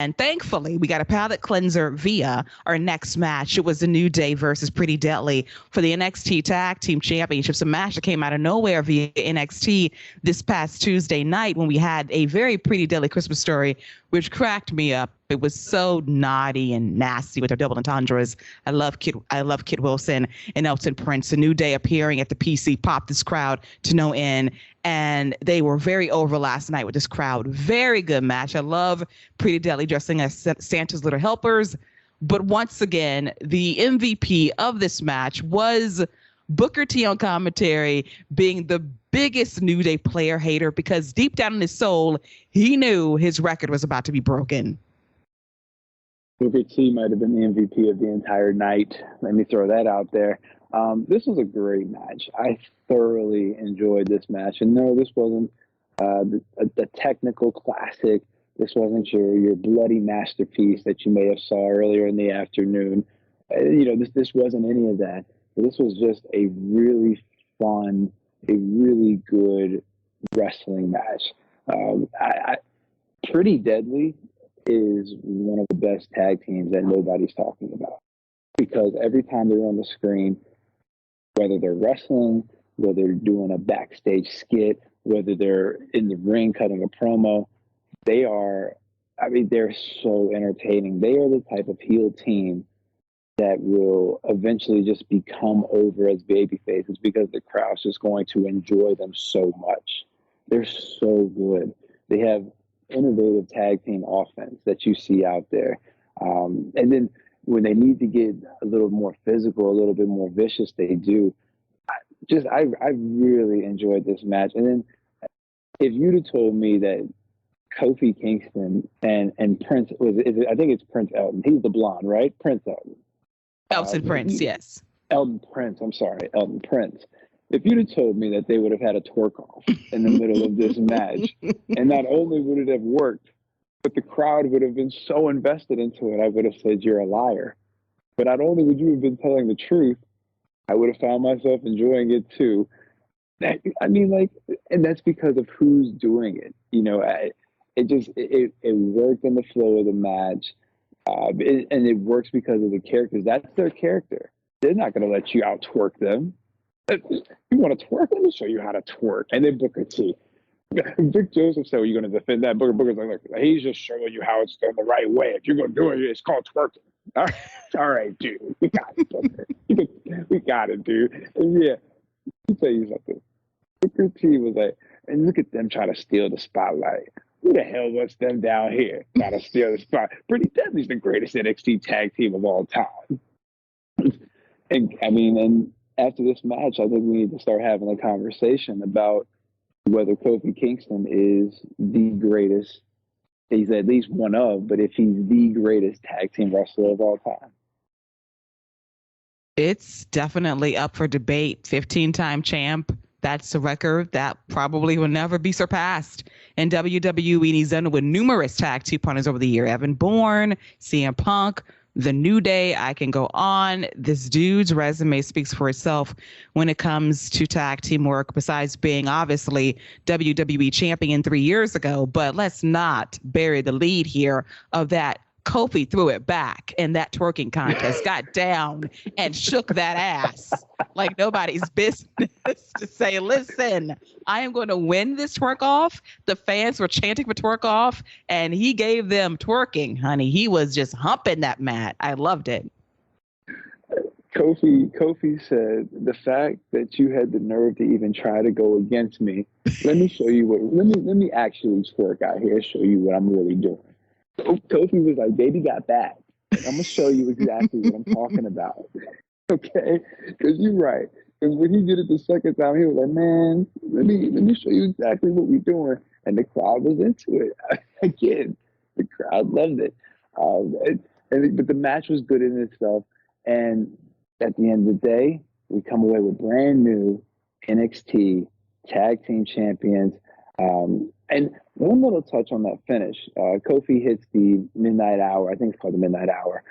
And thankfully, we got a palate cleanser via our next match. It was the New Day versus Pretty Deadly for the NXT Tag Team Championships, a match that came out of nowhere via NXT this past Tuesday night when we had a very Pretty Deadly Christmas story, which cracked me up. It was so naughty and nasty with their double entendres. I love Kid Wilson and Elton Prince. The New Day appearing at the PC popped this crowd to no end. And they were very over last night with this crowd. Very good match. I love Pretty Deadly dressing as Santa's little helpers. But once again, the MVP of this match was Booker T on commentary, being the biggest New Day player hater, because deep down in his soul, he knew his record was about to be broken. Booker T might have been the MVP of the entire night. Let me throw that out there. This was a great match. I thoroughly enjoyed this match. And no, this wasn't a technical classic. This wasn't your bloody masterpiece that you may have saw earlier in the afternoon. This wasn't any of that. This was just a really fun, a really good wrestling match. Pretty Deadly is one of the best tag teams that nobody's talking about, because every time they're on the screen, whether they're wrestling, whether they're doing a backstage skit, whether they're in the ring cutting a promo, they're so entertaining. They are the type of heel team that will eventually just become over as baby faces because the crowd's just going to enjoy them so much. They're so good. They have innovative tag team offense that you see out there. And then when they need to get a little more physical, a little bit more vicious, they do. I really enjoyed this match. And then if you'd have told me that Kofi Kingston and Prince, I think it's Prince Elton. He's the blonde, right? Prince Elton. Elton Prince, yes. Elton Prince. If you'd have told me that they would have had a twerk off in the middle of this match, and not only would it have worked, but the crowd would have been so invested into it, I would have said, you're a liar. But not only would you have been telling the truth, I would have found myself enjoying it too. And that's because of who's doing it. It worked in the flow of the match. And it works because of the characters. That's their character. They're not going to let you out twerk them. You want to twerk? Let me show you how to twerk. And then Booker T. Vic Joseph said, well, you're going to defend that? Booker's like, look, he's just showing you how it's done the right way. If you're going to do it, it's called twerking. All right, dude. We got it, Booker. We got it, dude. And yeah, let me tell you something. Booker T was like, and look at them trying to steal the spotlight. Who the hell wants them down here trying to steal the spot? Pretty Deadly's the greatest NXT tag team of all time. And after this match, I think we need to start having a conversation about whether Kofi Kingston is the greatest. He's at least one of, but if he's the greatest tag team wrestler of all time. It's definitely up for debate. 15-time champ. That's a record that probably will never be surpassed in WWE. And he's done it with numerous tag team partners over the year. Evan Bourne, CM Punk, The New Day. I can go on. This dude's resume speaks for itself when it comes to tag team work, besides being obviously WWE champion 3 years ago. But let's not bury the lead here of that. Kofi threw it back in that twerking contest, got down and shook that ass like nobody's business to say, listen, I am going to win this twerk off. The fans were chanting for twerk off, and he gave them twerking, honey. He was just humping that mat. I loved it. Kofi said, the fact that you had the nerve to even try to go against me, let me show you let me actually twerk out here, show you what I'm really doing. Kofi was like, baby got back. I'm going to show you exactly what I'm talking about. Okay? Because you're right. Because when he did it the second time, he was like, man, let me show you exactly what we're doing. And the crowd was into it. Again, the crowd loved it. But the match was good in itself. And at the end of the day, we come away with brand new NXT Tag Team Champions. And one little touch on that finish. Kofi hits the midnight hour. I think it's called the midnight hour.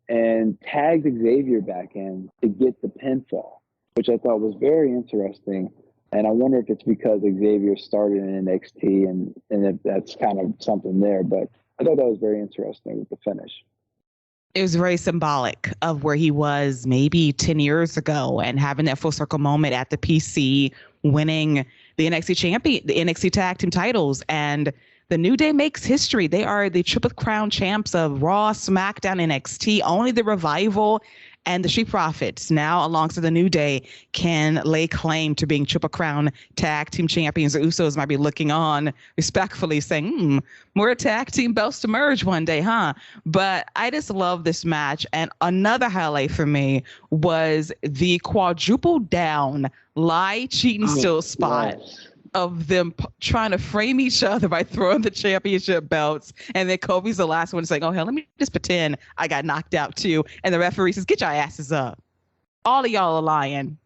And tags Xavier back in to get the pinfall, which I thought was very interesting. And I wonder if it's because Xavier started in NXT and if that's kind of something there. But I thought that was very interesting with the finish. It was very symbolic of where he was maybe 10 years ago and having that full circle moment at the PC, winning the NXT Tag Team titles. And the New Day makes history. They are the Triple Crown champs of Raw, SmackDown, NXT. Only the Revival and the Street Profits, now alongside the New Day, can lay claim to being Triple Crown Tag Team champions. The Usos might be looking on respectfully saying, more tag team belts to merge one day, huh? But I just love this match. And another highlight for me was the quadruple down lie, cheat, and steal spot. Yes. Of them trying to frame each other by throwing the championship belts. And then Kofi's the last one saying, oh, hell, let me just pretend I got knocked out too. And the referee says, get your asses up. All of y'all are lying.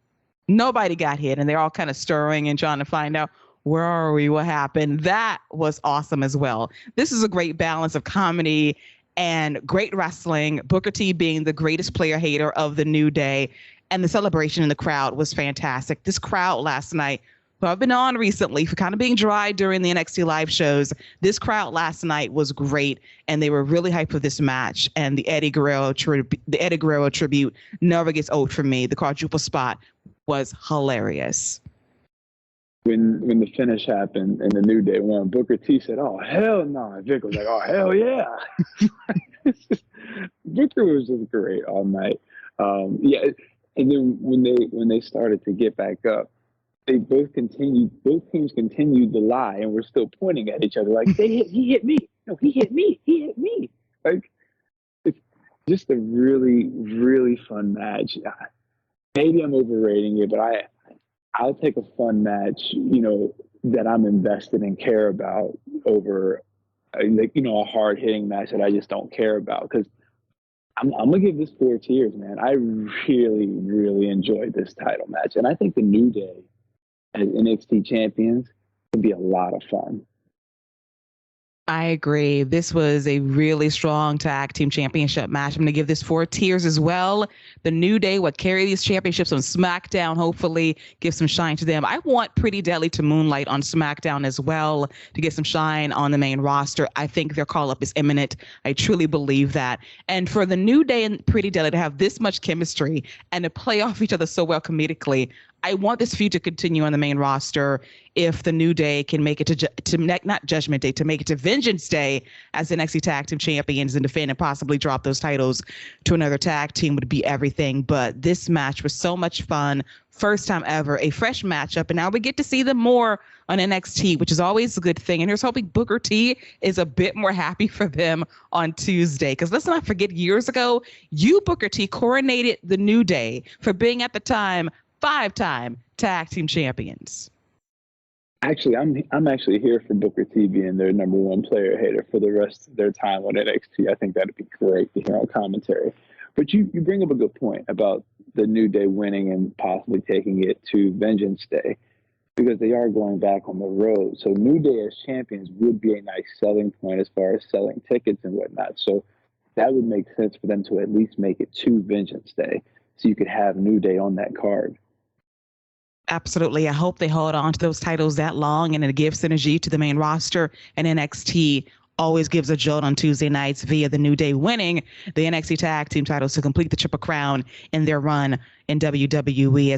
Nobody got hit. And they're all kind of stirring and trying to find out, where are we? What happened? That was awesome as well. This is a great balance of comedy and great wrestling. Booker T being the greatest player hater of the New Day. And the celebration in the crowd was fantastic. This crowd last night, who I've been on recently for kind of being dry during the NXT live shows. This crowd last night was great, and they were really hyped for this match. And the Eddie Guerrero tribute never gets old for me. The quadruple spot was hilarious. When the finish happened and the New Day won, Booker T said, "Oh hell no!" And Vic was like, "Oh hell yeah!" Booker was just great all night. Yeah, and then when they started to get back up, both teams continued to lie, and we're still pointing at each other like, he hit me. No, he hit me. He hit me. Like, it's just a really, really fun match. Maybe I'm overrating it, but I'll take a fun match, that I'm invested and care about over, a hard hitting match that I just don't care about. Because I'm gonna give this 4 tiers, man. I really, really enjoyed this title match, and I think the New Day as NXT champions would be a lot of fun. I agree. This was a really strong tag team championship match. I'm going to give this 4 tiers as well. The New Day would carry these championships on SmackDown, hopefully give some shine to them. I want Pretty Deadly to moonlight on SmackDown as well to get some shine on the main roster. I think their call-up is imminent. I truly believe that. And for the New Day and Pretty Deadly to have this much chemistry and to play off each other so well comedically, I want this feud to continue on the main roster if the New Day can make it to not Judgment Day, to make it to Vengeance Day as the NXT Tag Team Champions and defend and possibly drop those titles to another tag team would be everything. But this match was so much fun. First time ever, a fresh matchup. And now we get to see them more on NXT, which is always a good thing. And here's hoping Booker T is a bit more happy for them on Tuesday. Because let's not forget, years ago, you, Booker T, coronated the New Day for being at the time 5-time tag team champions. Actually, I'm actually here for Booker T being their number 1 player hater for the rest of their time on NXT. I think that'd be great to hear on commentary. But you bring up a good point about the New Day winning and possibly taking it to Vengeance Day, because they are going back on the road. So New Day as champions would be a nice selling point as far as selling tickets and whatnot. So that would make sense for them to at least make it to Vengeance Day, so you could have New Day on that card. Absolutely. I hope they hold on to those titles that long, and it gives synergy to the main roster. And NXT always gives a jolt on Tuesday nights via the New Day winning the NXT Tag Team titles to complete the Triple Crown in their run in WWE.